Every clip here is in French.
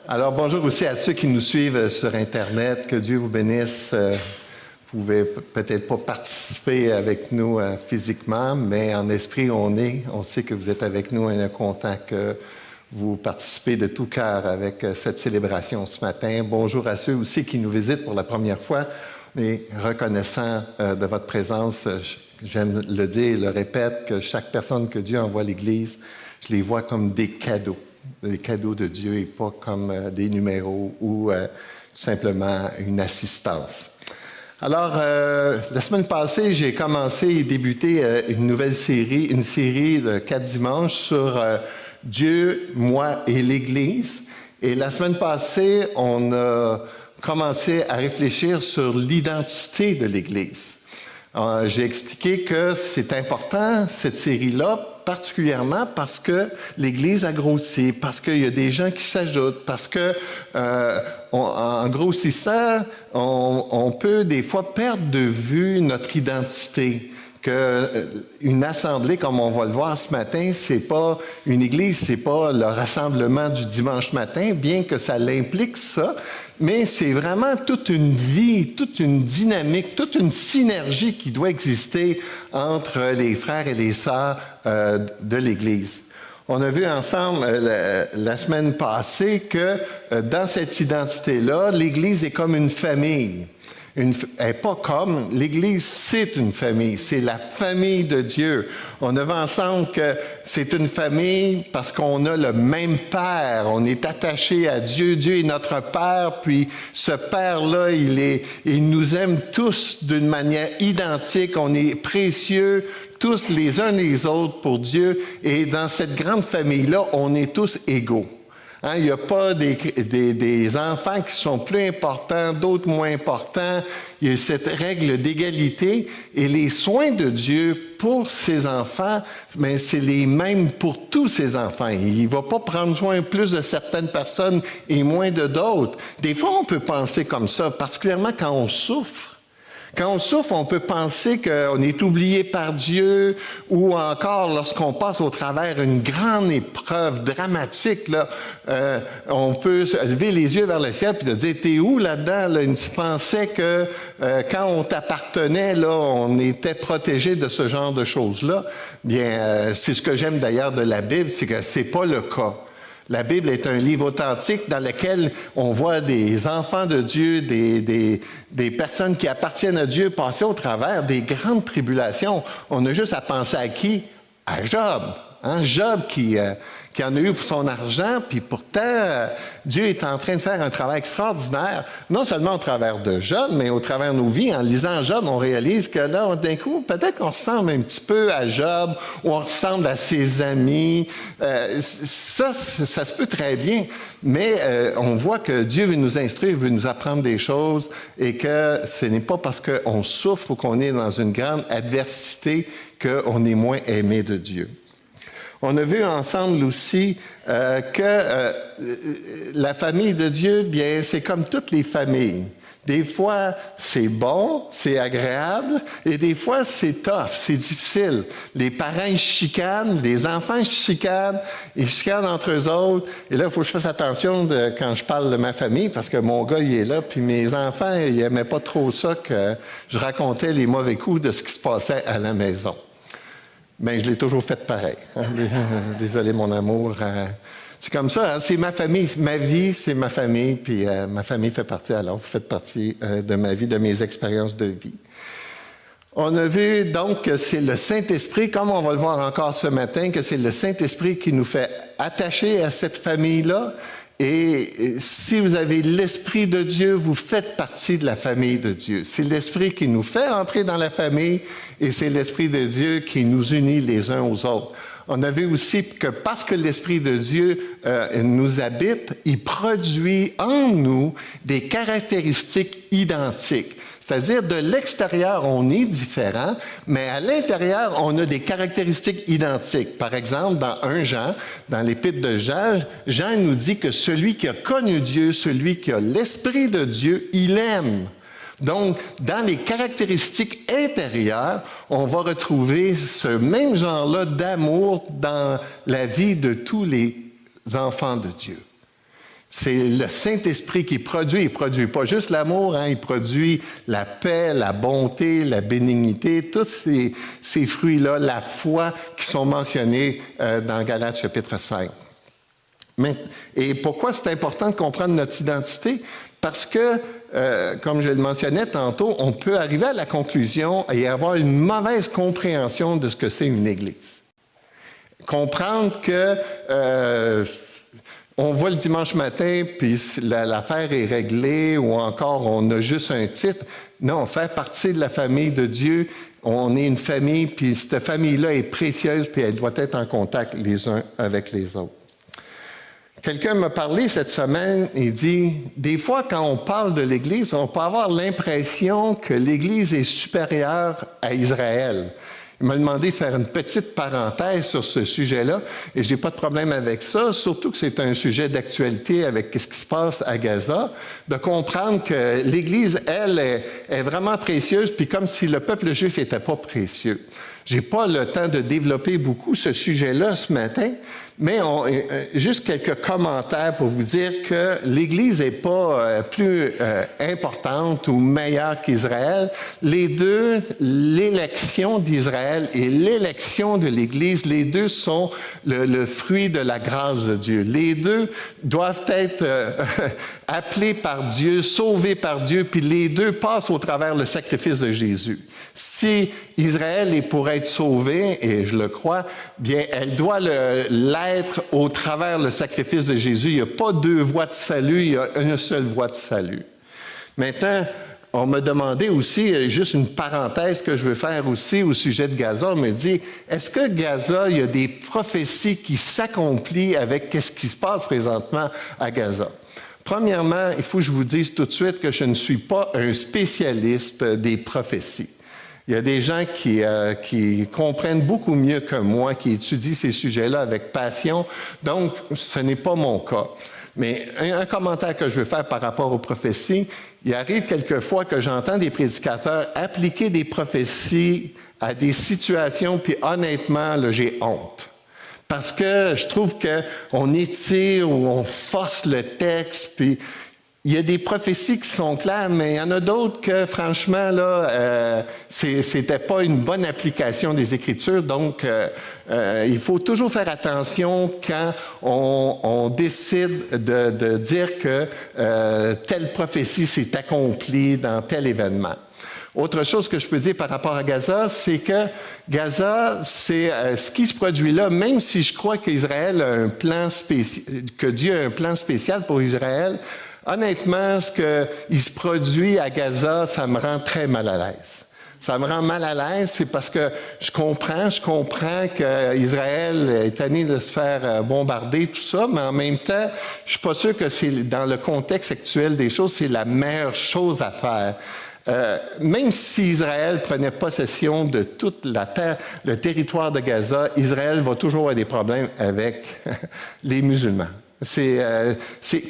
Alors, bonjour aussi à ceux qui nous suivent sur Internet. Que Dieu vous bénisse. Vous pouvez peut-être pas participer avec nous physiquement, mais en esprit, on est. On sait que vous êtes avec nous. On est content que vous participez de tout cœur avec cette célébration ce matin. Bonjour à ceux aussi qui nous visitent pour la première fois. On est reconnaissant de votre présence. J'aime le dire et le répète que chaque personne que Dieu envoie à l'Église, je les vois comme des cadeaux de Dieu et pas comme des numéros ou simplement une assistance. Alors, la semaine passée, j'ai commencé et débuté une nouvelle série, une série de 4 dimanches sur Dieu, moi et l'Église. Et la semaine passée, on a commencé à réfléchir sur l'identité de l'Église. J'ai expliqué que c'est important, cette série-là, particulièrement parce que l'Église a grossi, parce qu'il y a des gens qui s'ajoutent, parce que en grossissant, on peut des fois perdre de vue notre identité. Qu'une assemblée, comme on va le voir ce matin, c'est pas une église, c'est pas le rassemblement du dimanche matin, bien que ça l'implique ça, mais c'est vraiment toute une vie, toute une dynamique, toute une synergie qui doit exister entre les frères et les sœurs de l'église. On a vu ensemble la semaine passée que dans cette identité-là, l'Église est comme une famille. Elle n'est pas comme, l'Église, c'est une famille, c'est la famille de Dieu. On a vu ensemble que c'est une famille parce qu'on a le même Père, on est attaché à Dieu, Dieu est notre Père, puis ce Père-là, il nous aime tous d'une manière identique, on est précieux, tous les uns les autres pour Dieu, et dans cette grande famille-là, on est tous égaux. Hein, il n'y a pas des enfants qui sont plus importants, d'autres moins importants. Il y a cette règle d'égalité et les soins de Dieu pour ses enfants, mais c'est les mêmes pour tous ses enfants. Il ne va pas prendre soin plus de certaines personnes et moins de d'autres. Des fois, on peut penser comme ça, particulièrement quand on souffre. Quand on souffre, on peut penser qu'on est oublié par Dieu ou encore lorsqu'on passe au travers une grande épreuve dramatique, là, on peut lever les yeux vers le ciel et dire « T'es où là-dedans? » Là, tu pensais que quand on t'appartenait, là, on était protégé de ce genre de choses-là. Bien, c'est ce que j'aime d'ailleurs de la Bible, c'est que c'est pas le cas. La Bible est un livre authentique dans lequel on voit des enfants de Dieu, des personnes qui appartiennent à Dieu passer au travers des grandes tribulations. On a juste à penser à qui? À Job. Hein? Job qui en a eu pour son argent, puis pourtant, Dieu est en train de faire un travail extraordinaire, non seulement au travers de Job, mais au travers de nos vies. En lisant Job, on réalise que là, d'un coup, peut-être qu'on ressemble un petit peu à Job, ou on ressemble à ses amis. Ça se peut très bien, mais on voit que Dieu veut nous instruire, veut nous apprendre des choses, et que ce n'est pas parce qu'on souffre ou qu'on est dans une grande adversité qu'on est moins aimé de Dieu. On a vu ensemble aussi que la famille de Dieu, bien, c'est comme toutes les familles. Des fois, c'est bon, c'est agréable, et des fois, c'est tough, c'est difficile. Les parents, ils chicanent, les enfants, ils chicanent entre eux autres. Et là, il faut que je fasse attention quand je parle de ma famille, parce que mon gars, il est là, puis mes enfants, ils n'aimaient pas trop ça que je racontais les mauvais coups de ce qui se passait à la maison. Bien, je l'ai toujours fait pareil. Désolé, mon amour. C'est comme ça, hein? C'est ma famille. Ma vie, c'est ma famille, puis ma famille fait partie, alors vous faites partie de ma vie, de mes expériences de vie. On a vu donc que c'est le Saint-Esprit, comme on va le voir encore ce matin, que c'est le Saint-Esprit qui nous fait attacher à cette famille-là. Et si vous avez l'Esprit de Dieu, vous faites partie de la famille de Dieu. C'est l'Esprit qui nous fait entrer dans la famille et c'est l'Esprit de Dieu qui nous unit les uns aux autres. On a vu aussi que parce que l'Esprit de Dieu nous habite, il produit en nous des caractéristiques identiques. C'est-à-dire, de l'extérieur, on est différent, mais à l'intérieur, on a des caractéristiques identiques. Par exemple, dans 1 Jean, dans l'épître de Jean, Jean nous dit que celui qui a connu Dieu, celui qui a l'Esprit de Dieu, il aime. Donc, dans les caractéristiques intérieures, on va retrouver ce même genre-là d'amour dans la vie de tous les enfants de Dieu. C'est le Saint-Esprit qui produit. Il produit pas juste l'amour, il produit la paix, la bonté, la bénignité, tous ces fruits-là, la foi qui sont mentionnés dans Galates chapitre 5. Et pourquoi c'est important de comprendre notre identité? Parce que, comme je le mentionnais tantôt, on peut arriver à la conclusion et avoir une mauvaise compréhension de ce que c'est une Église. Comprendre que on voit le dimanche matin, puis l'affaire est réglée, ou encore on a juste un titre. Non, faire partie de la famille de Dieu, on est une famille, puis cette famille-là est précieuse, puis elle doit être en contact les uns avec les autres. Quelqu'un m'a parlé cette semaine, il dit, des fois quand on parle de l'Église, on peut avoir l'impression que l'Église est supérieure à Israël. Il m'a demandé de faire une petite parenthèse sur ce sujet-là, et je n'ai pas de problème avec ça, surtout que c'est un sujet d'actualité avec ce qui se passe à Gaza, de comprendre que l'Église, elle, est vraiment précieuse, puis comme si le peuple juif n'était pas précieux. Je n'ai pas le temps de développer beaucoup ce sujet-là ce matin, mais juste quelques commentaires pour vous dire que l'Église n'est pas plus importante ou meilleure qu'Israël. Les deux, l'élection d'Israël et l'élection de l'Église, les deux sont le fruit de la grâce de Dieu. Les deux doivent être appelés par Dieu, sauvés par Dieu, puis les deux passent au travers le sacrifice de Jésus. Si Israël est pour être sauvé, et je le crois, bien, elle doit l'être au travers le sacrifice de Jésus. Il n'y a pas deux voies de salut, il y a une seule voie de salut. Maintenant, on m'a demandé aussi, juste une parenthèse que je veux faire aussi au sujet de Gaza, on me dit, est-ce que Gaza, il y a des prophéties qui s'accomplissent avec ce qui se passe présentement à Gaza? Premièrement, il faut que je vous dise tout de suite que je ne suis pas un spécialiste des prophéties. Il y a des gens qui comprennent beaucoup mieux que moi, qui étudient ces sujets-là avec passion, donc ce n'est pas mon cas. Mais un commentaire que je veux faire par rapport aux prophéties, il arrive quelquefois que j'entends des prédicateurs appliquer des prophéties à des situations, puis honnêtement, là, j'ai honte. Parce que je trouve qu'on étire ou on force le texte, puis il y a des prophéties qui sont claires, mais il y en a d'autres que, franchement, là, c'était pas une bonne application des Écritures. Donc, il faut toujours faire attention quand on décide de dire que telle prophétie s'est accomplie dans tel événement. Autre chose que je peux dire par rapport à Gaza, c'est que Gaza, c'est ce qui se produit là, même si je crois qu'Israël a un plan spécial, que Dieu a un plan spécial pour Israël, honnêtement, ce qui se produit à Gaza, ça me rend très mal à l'aise. Ça me rend mal à l'aise, c'est parce que je comprends qu'Israël est tanné de se faire bombarder, tout ça, mais en même temps, je suis pas sûr que c'est, dans le contexte actuel des choses, c'est la meilleure chose à faire. Même si Israël prenait possession de toute la terre, le territoire de Gaza, Israël va toujours avoir des problèmes avec les musulmans. C'est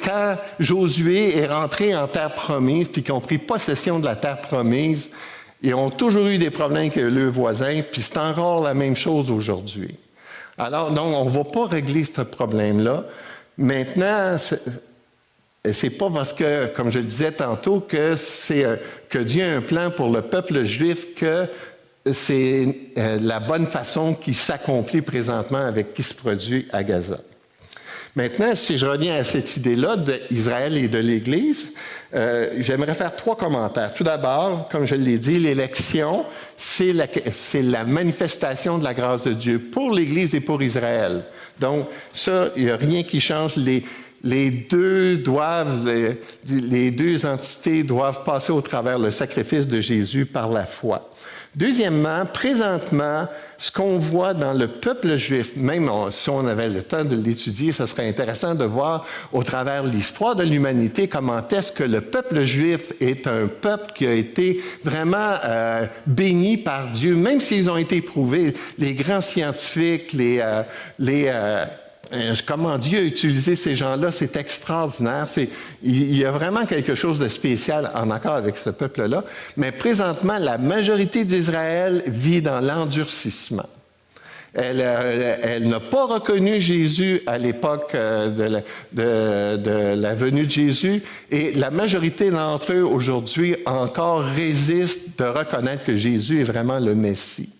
quand Josué est rentré en terre promise, puis qu'ils ont pris possession de la terre promise, ils ont toujours eu des problèmes avec leurs voisins, puis c'est encore la même chose aujourd'hui. Alors, donc, on ne va pas régler ce problème-là. Maintenant, c'est pas parce que, comme je le disais tantôt, que Dieu a un plan pour le peuple juif que c'est la bonne façon qui s'accomplit présentement avec ce qui se produit à Gaza. Maintenant, si je reviens à cette idée-là d'Israël et de l'Église, j'aimerais faire 3 commentaires. Tout d'abord, comme je l'ai dit, l'élection, c'est la manifestation de la grâce de Dieu pour l'Église et pour Israël. Donc, ça, il n'y a rien qui change. Les deux entités doivent passer au travers le sacrifice de Jésus par la foi. Deuxièmement, présentement, ce qu'on voit dans le peuple juif, même si on avait le temps de l'étudier, ce serait intéressant de voir au travers l'histoire de l'humanité comment est-ce que le peuple juif est un peuple qui a été vraiment béni par Dieu, même s'ils ont été éprouvés. Les grands scientifiques, comment Dieu a utilisé ces gens-là, c'est extraordinaire. Il y a vraiment quelque chose de spécial en accord avec ce peuple-là. Mais présentement, la majorité d'Israël vit dans l'endurcissement. Elle n'a pas reconnu Jésus à l'époque de la venue de Jésus, et la majorité d'entre eux aujourd'hui encore résistent de reconnaître que Jésus est vraiment le Messie.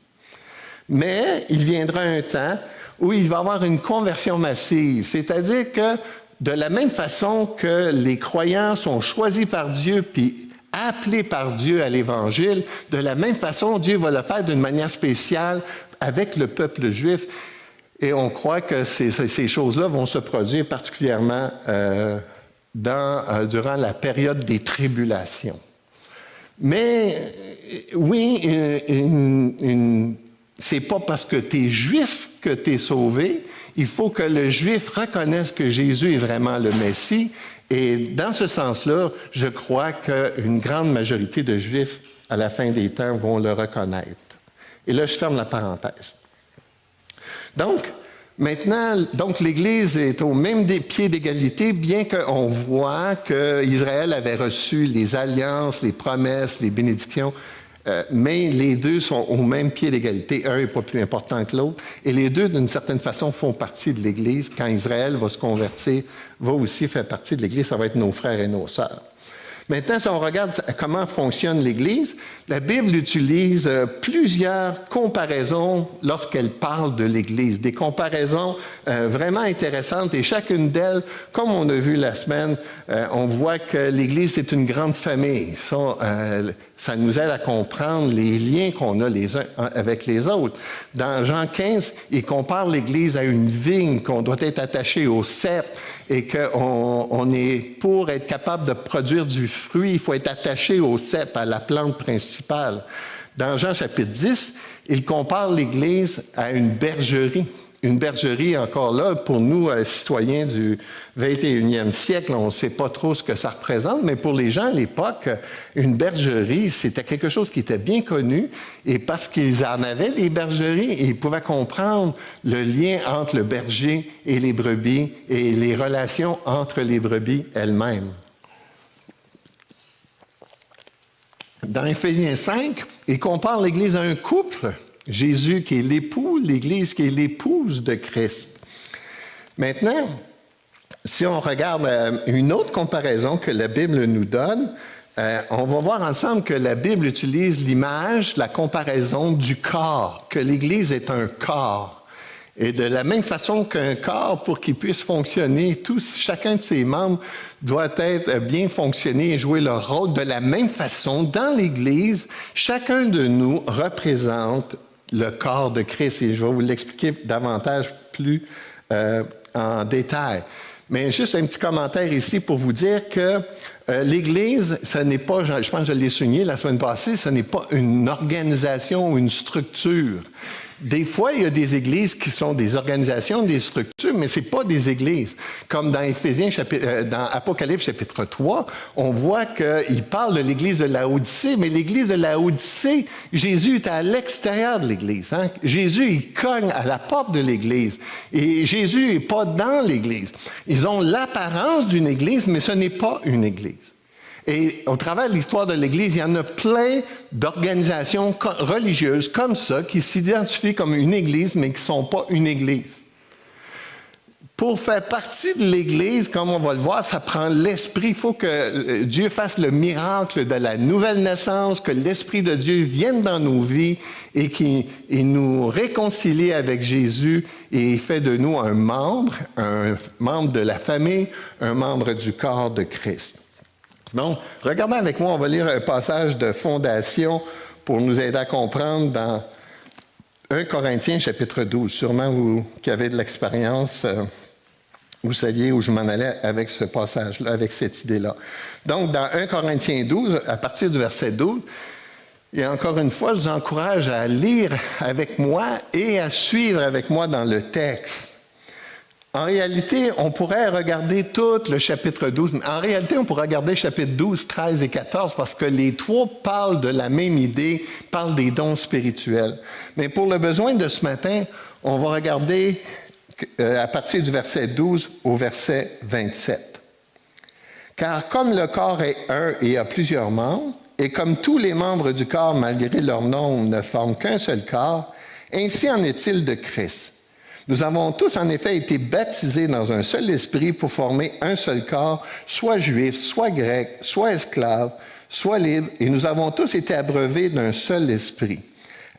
Mais il viendra un temps où il va y avoir une conversion massive, c'est-à-dire que de la même façon que les croyants sont choisis par Dieu puis appelés par Dieu à l'Évangile, de la même façon, Dieu va le faire d'une manière spéciale avec le peuple juif. Et on croit que ces choses-là vont se produire particulièrement durant la période des tribulations. Mais oui, c'est pas parce que tu es juif que tu es sauvé. Il faut que le juif reconnaisse que Jésus est vraiment le Messie. Et dans ce sens-là, je crois qu'une grande majorité de juifs, à la fin des temps, vont le reconnaître. Et là, je ferme la parenthèse. Donc, maintenant, l'Église est au même pied d'égalité, bien qu'on voit qu'Israël avait reçu les alliances, les promesses, les bénédictions, mais les deux sont au même pied d'égalité. Un n'est pas plus important que l'autre. Et les deux, d'une certaine façon, font partie de l'Église. Quand Israël va se convertir, va aussi faire partie de l'Église. Ça va être nos frères et nos sœurs. Maintenant, si on regarde comment fonctionne l'Église, la Bible utilise plusieurs comparaisons lorsqu'elle parle de l'Église, des comparaisons vraiment intéressantes, et chacune d'elles, comme on a vu la semaine, on voit que l'Église est une grande famille. Ça nous aide à comprendre les liens qu'on a les uns avec les autres. Dans Jean 15, il compare l'Église à une vigne qu'on doit être attaché au cep, et qu'on est, pour être capable de produire du fruit, il faut être attaché au cep, à la plante principale. Dans Jean chapitre 10, il compare l'Église à une bergerie. Une bergerie, encore là, pour nous, citoyens du 21e siècle, on ne sait pas trop ce que ça représente, mais pour les gens à l'époque, une bergerie, c'était quelque chose qui était bien connu, et parce qu'ils en avaient des bergeries, ils pouvaient comprendre le lien entre le berger et les brebis, et les relations entre les brebis elles-mêmes. Dans Éphésiens 5, il compare l'Église à un couple. Jésus qui est l'époux, l'Église qui est l'épouse de Christ. Maintenant, si on regarde une autre comparaison que la Bible nous donne, on va voir ensemble que la Bible utilise l'image, la comparaison du corps, que l'Église est un corps. Et de la même façon qu'un corps, pour qu'il puisse fonctionner, chacun de ses membres doit être bien fonctionné et jouer leur rôle. De la même façon, dans l'Église, chacun de nous représente le corps de Christ. Et je vais vous l'expliquer davantage plus en détail. Mais juste un petit commentaire ici pour vous dire que l'Église, ce n'est pas, je pense que je l'ai souligné la semaine passée, ce n'est pas une organisation ou une structure. Des fois, il y a des églises qui sont des organisations, des structures, mais ce n'est pas des églises. Comme dans dans Apocalypse chapitre 3, on voit qu'il parle de l'église de Laodicée, mais l'église de Laodicée, Jésus est à l'extérieur de l'église. Hein? Jésus, il cogne à la porte de l'église. Et Jésus n'est pas dans l'église. Ils ont l'apparence d'une église, mais ce n'est pas une église. Et au travers de l'histoire de l'Église, il y en a plein d'organisations religieuses comme ça qui s'identifient comme une Église, mais qui ne sont pas une Église. Pour faire partie de l'Église, comme on va le voir, ça prend l'Esprit. Il faut que Dieu fasse le miracle de la nouvelle naissance, que l'Esprit de Dieu vienne dans nos vies et qu'il nous réconcilie avec Jésus et fait de nous un membre de la famille, un membre du corps de Christ. Donc, regardez avec moi, on va lire un passage de fondation pour nous aider à comprendre dans 1 Corinthiens chapitre 12. Sûrement, vous qui avez de l'expérience, vous saviez où je m'en allais avec ce passage-là, avec cette idée-là. Donc, dans 1 Corinthiens 12, à partir du verset 12, et encore une fois, je vous encourage à lire avec moi et à suivre avec moi dans le texte. En réalité, on pourrait regarder tout le chapitre 12, mais en réalité, on pourrait regarder chapitre 12, 13 et 14 parce que les trois parlent de la même idée, parlent des dons spirituels. Mais pour le besoin de ce matin, on va regarder à partir du verset 12 au verset 27. Car comme le corps est un et a plusieurs membres, et comme tous les membres du corps, malgré leur nombre, ne forment qu'un seul corps, Ainsi en est-il de Christ. Nous avons tous en effet été baptisés dans un seul esprit pour former un seul corps, soit juif, soit grec, soit esclave, soit libre, et nous avons tous été abreuvés d'un seul esprit.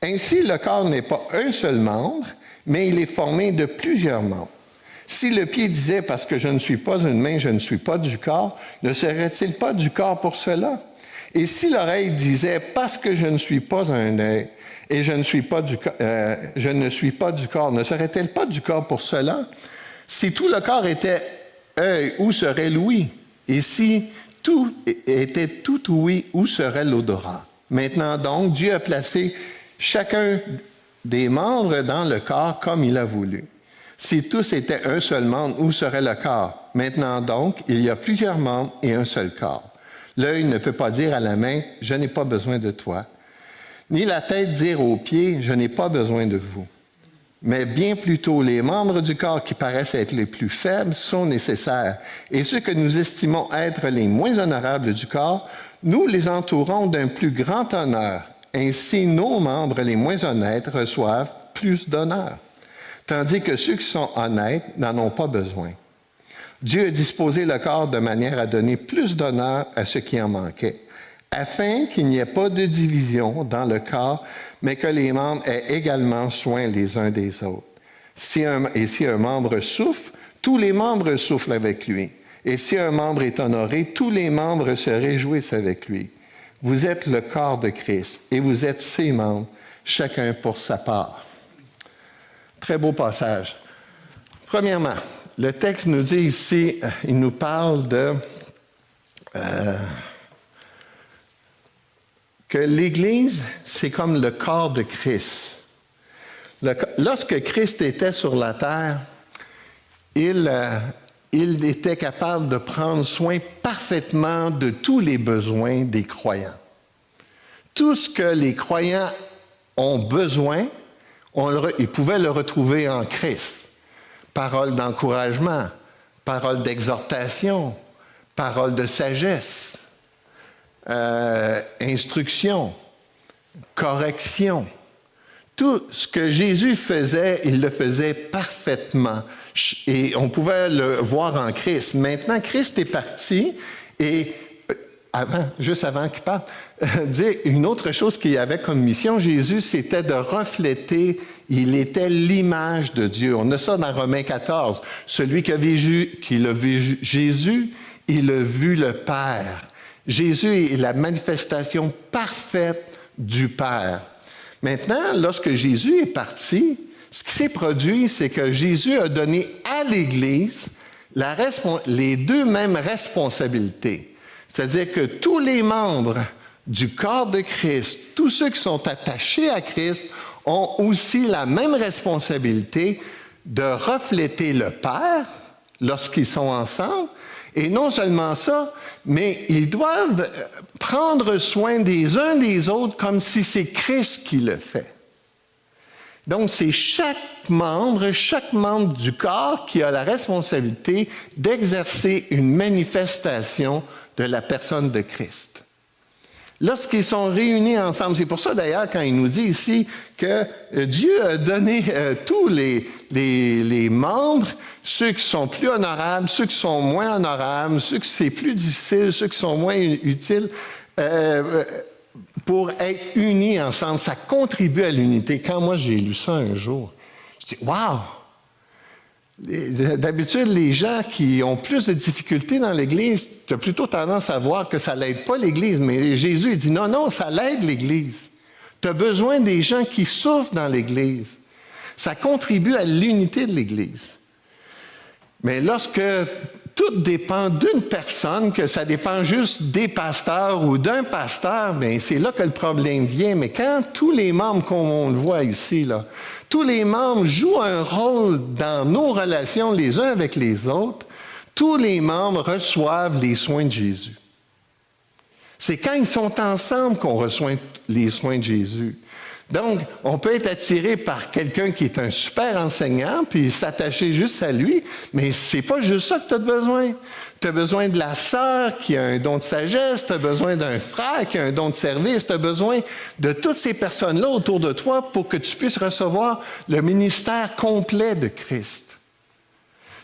Ainsi, le corps n'est pas un seul membre, mais il est formé de plusieurs membres. Si le pied disait « parce que je ne suis pas une main, je ne suis pas du corps », ne serait-il pas du corps pour cela? Et si l'oreille disait « parce que je ne suis pas un œil et je ne suis pas du corps », ne serait-elle pas du corps pour cela? Si tout le corps était œil, où serait l'ouïe? Et si tout était tout ouïe, où serait l'odorat? Maintenant donc, Dieu a placé chacun des membres dans le corps comme il a voulu. Si tous étaient un seul membre, où serait le corps? Maintenant donc, il y a plusieurs membres et un seul corps. L'œil ne peut pas dire à la main, « Je n'ai pas besoin de toi », ni la tête dire aux pieds, « Je n'ai pas besoin de vous ». Mais bien plutôt, les membres du corps qui paraissent être les plus faibles sont nécessaires. Et ceux que nous estimons être les moins honorables du corps, nous les entourons d'un plus grand honneur. Ainsi, nos membres les moins honnêtes reçoivent plus d'honneur, tandis que ceux qui sont honnêtes n'en ont pas besoin. Dieu a disposé le corps de manière à donner plus d'honneur à ceux qui en manquaient, afin qu'il n'y ait pas de division dans le corps, mais que les membres aient également soin les uns des autres. Si un membre souffre, tous les membres souffrent avec lui. Et si un membre est honoré, tous les membres se réjouissent avec lui. Vous êtes le corps de Christ et vous êtes ses membres, chacun pour sa part. Très beau passage. Premièrement, le texte nous dit ici, il nous parle que l'Église, c'est comme le corps de Christ. Lorsque Christ était sur la terre, il était capable de prendre soin parfaitement de tous les besoins des croyants. Tout ce que les croyants ont besoin, ils pouvaient le retrouver en Christ. Paroles d'encouragement, paroles d'exhortation, paroles de sagesse, instruction, correction. Tout ce que Jésus faisait, il le faisait parfaitement. Et on pouvait le voir en Christ. Maintenant, Christ est parti et juste avant qu'il parte, dire une autre chose qu'il avait comme mission, Jésus, c'était de refléter, il était l'image de Dieu. On a ça dans Romains 14. Celui qui l'a vu Jésus, il a vu le Père. Jésus est la manifestation parfaite du Père. Maintenant, lorsque Jésus est parti, ce qui s'est produit, c'est que Jésus a donné à l'Église les deux mêmes responsabilités. C'est-à-dire que tous les membres du corps de Christ, tous ceux qui sont attachés à Christ, ont aussi la même responsabilité de refléter le Père lorsqu'ils sont ensemble. Et non seulement ça, mais ils doivent prendre soin des uns des autres comme si c'est Christ qui le fait. Donc, c'est chaque membre du corps qui a la responsabilité d'exercer une manifestation de la personne de Christ. Lorsqu'ils sont réunis ensemble, c'est pour ça d'ailleurs quand il nous dit ici que Dieu a donné tous les membres, ceux qui sont plus honorables, ceux qui sont moins honorables, ceux qui c'est plus difficile, ceux qui sont moins utiles, pour être unis ensemble. Ça contribue à l'unité. Quand moi j'ai lu ça un jour, je dis « Wow! » D'habitude, les gens qui ont plus de difficultés dans l'Église, tu as plutôt tendance à voir que ça l'aide pas l'Église. Mais Jésus il dit non, ça l'aide l'Église. Tu as besoin des gens qui souffrent dans l'Église. Ça contribue à l'unité de l'Église. Mais lorsque tout dépend d'une personne, que ça dépend juste des pasteurs ou d'un pasteur, bien, c'est là que le problème vient. Mais quand tous les membres, comme on le voit ici, là, tous les membres jouent un rôle dans nos relations les uns avec les autres, tous les membres reçoivent les soins de Jésus. C'est quand ils sont ensemble qu'on reçoit les soins de Jésus. Donc, on peut être attiré par quelqu'un qui est un super enseignant, puis s'attacher juste à lui, mais c'est pas juste ça que tu as besoin. Tu as besoin de la sœur qui a un don de sagesse, tu as besoin d'un frère qui a un don de service, tu as besoin de toutes ces personnes-là autour de toi pour que tu puisses recevoir le ministère complet de Christ.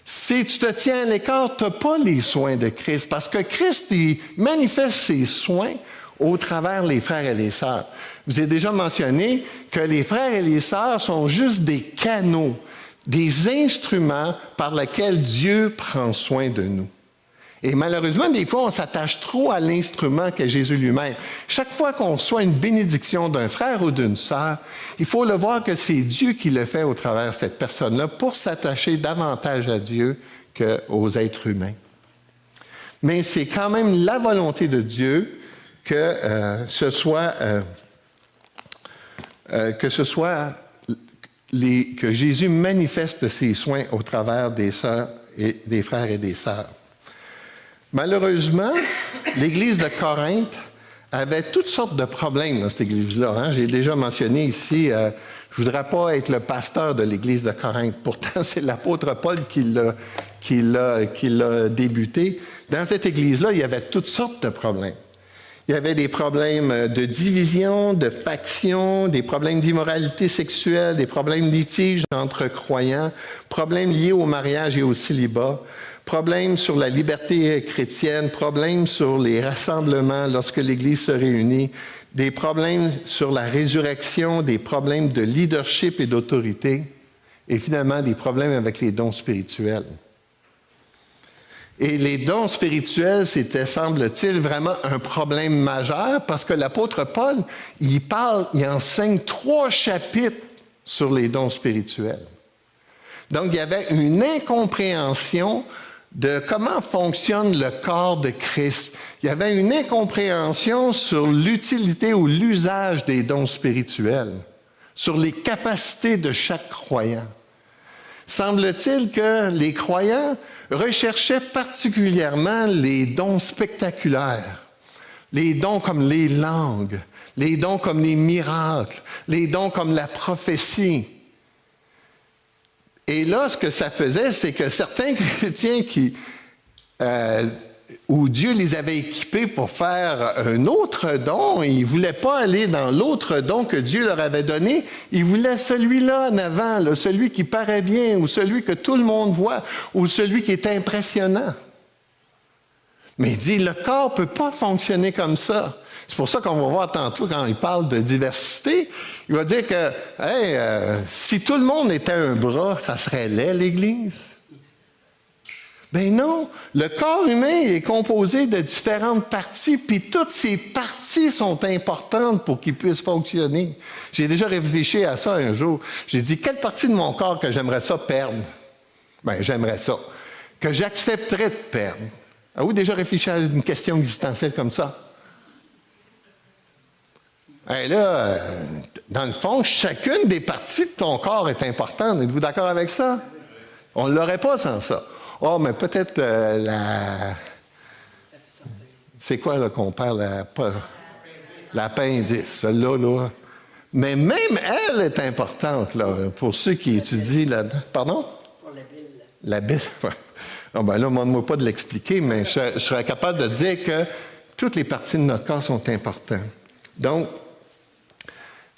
Si tu te tiens à l'écart, tu n'as pas les soins de Christ, parce que Christ, il manifeste ses soins au travers les frères et les sœurs. Je vous ai déjà mentionné que les frères et les sœurs sont juste des canaux, des instruments par lesquels Dieu prend soin de nous. Et malheureusement, des fois, on s'attache trop à l'instrument qu'est Jésus lui-même. Chaque fois qu'on reçoit une bénédiction d'un frère ou d'une sœur, il faut le voir que c'est Dieu qui le fait au travers de cette personne-là pour s'attacher davantage à Dieu qu'aux êtres humains. Mais c'est quand même la volonté de Dieu que ce soit que Jésus manifeste ses soins au travers des sœurs et des frères et des sœurs. Malheureusement, l'Église de Corinthe avait toutes sortes de problèmes dans cette Église-là. Hein? J'ai déjà mentionné ici, je ne voudrais pas être le pasteur de l'Église de Corinthe. Pourtant, c'est l'apôtre Paul qui l'a débuté. Dans cette Église-là, il y avait toutes sortes de problèmes. Il y avait des problèmes de division, de faction, des problèmes d'immoralité sexuelle, des problèmes de litige entre croyants, problèmes liés au mariage et au célibat, problèmes sur la liberté chrétienne, problèmes sur les rassemblements lorsque l'Église se réunit, des problèmes sur la résurrection, des problèmes de leadership et d'autorité, et finalement des problèmes avec les dons spirituels. Et les dons spirituels, c'était, semble-t-il, vraiment un problème majeur parce que l'apôtre Paul, il enseigne 3 chapitres sur les dons spirituels. Donc, il y avait une incompréhension de comment fonctionne le corps de Christ. Il y avait une incompréhension sur l'utilité ou l'usage des dons spirituels, sur les capacités de chaque croyant. Semble-t-il que les croyants recherchaient particulièrement les dons spectaculaires, les dons comme les langues, les dons comme les miracles, les dons comme la prophétie. Et là, ce que ça faisait, c'est que certains chrétiens où Dieu les avait équipés pour faire un autre don, ils ne voulaient pas aller dans l'autre don que Dieu leur avait donné, ils voulaient celui-là en avant, là, celui qui paraît bien, ou celui que tout le monde voit, ou celui qui est impressionnant. Mais il dit, le corps ne peut pas fonctionner comme ça. C'est pour ça qu'on va voir tantôt, quand il parle de diversité, il va dire que si tout le monde était un bras, ça serait laid, l'Église. Ben non, le corps humain est composé de différentes parties, puis toutes ces parties sont importantes pour qu'il puisse fonctionner. J'ai déjà réfléchi à ça un jour. J'ai dit, quelle partie de mon corps que j'aimerais ça perdre? Ben, j'aimerais ça. Que j'accepterais de perdre. Avez-vous déjà réfléchi à une question existentielle comme ça? Et là, dans le fond, chacune des parties de ton corps est importante. Êtes-vous d'accord avec ça? On ne l'aurait pas sans ça. Oh, mais peut-être c'est quoi là, qu'on parle? L'appendice, celle-là, là. Mais même elle est importante, là, pour ceux qui étudient là-dedans. Pardon? Pour la bile. La bile, oui. Oh, ben là, demande-moi pas de l'expliquer, mais je serais capable de dire que toutes les parties de notre corps sont importantes. Donc,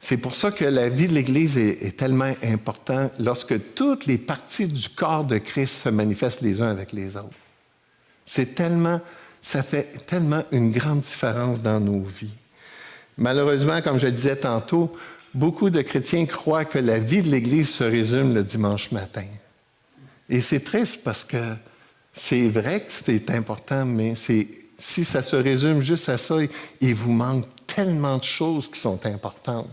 c'est pour ça que la vie de l'Église est tellement importante lorsque toutes les parties du corps de Christ se manifestent les uns avec les autres. Ça fait tellement une grande différence dans nos vies. Malheureusement, comme je le disais tantôt, beaucoup de chrétiens croient que la vie de l'Église se résume le dimanche matin. Et c'est triste parce que c'est vrai que c'est important, mais si ça se résume juste à ça, il vous manque tellement de choses qui sont importantes.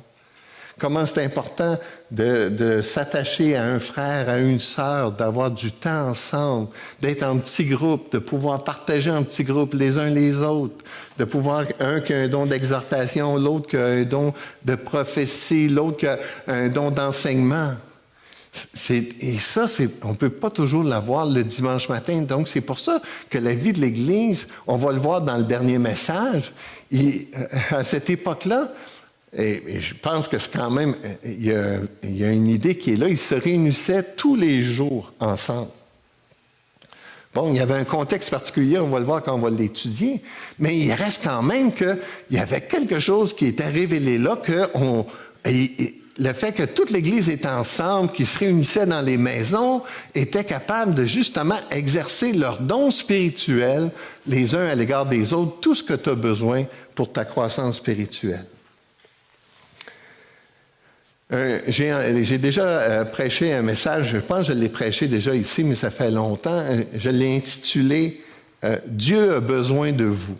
Comment c'est important de s'attacher à un frère, à une sœur, d'avoir du temps ensemble, d'être en petits groupes, de pouvoir partager en petits groupes les uns les autres, de pouvoir, un qui a un don d'exhortation, l'autre qui a un don de prophétie, l'autre qui a un don d'enseignement. Et ça, on ne peut pas toujours l'avoir le dimanche matin. Donc, c'est pour ça que la vie de l'Église, on va le voir dans le dernier message, à cette époque-là, Et je pense que c'est quand même, il y a une idée qui est là, ils se réunissaient tous les jours ensemble. Bon, il y avait un contexte particulier, on va le voir quand on va l'étudier, mais il reste quand même qu'il y avait quelque chose qui était révélé là, le fait que toute l'Église était ensemble, qu'ils se réunissaient dans les maisons, étaient capables de justement exercer leurs dons spirituels les uns à l'égard des autres, tout ce que tu as besoin pour ta croissance spirituelle. J'ai déjà prêché un message, je pense que je l'ai prêché déjà ici, mais ça fait longtemps. Je l'ai intitulé « Dieu a besoin de vous ».